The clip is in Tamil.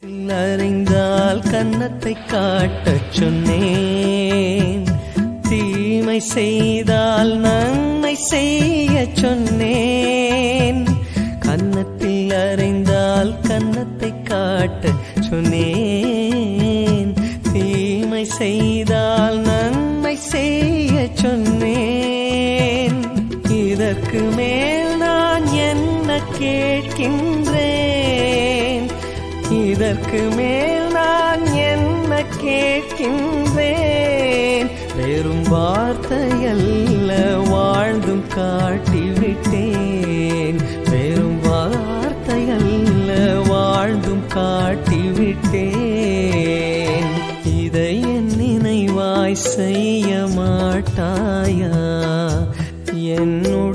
அறிந்தால் கன்னத்தை காட்டச் சொன்னேன், தீமை செய்தால் நன்மை செய்ய சொன்னேன். கன்னத்தில் அறிந்தால் கன்னத்தை காட்டச் சொன்னேன், தீமை செய்தால் நன்மை செய்ய சொன்னேன். இதற்கு மேல் நான் என்ன கேட்கின்றேன், இதற்கு மேல் நான் என்ன கேட்கின்றேன். வெறும் வார்த்தையல்ல வாழ்ந்தும் காட்டிவிட்டேன், வெறும் வார்த்தையல்ல வாழ்ந்தும் காட்டிவிட்டேன். இதை என் நினைவாய் செய்ய மாட்டாயா, என்னுடைய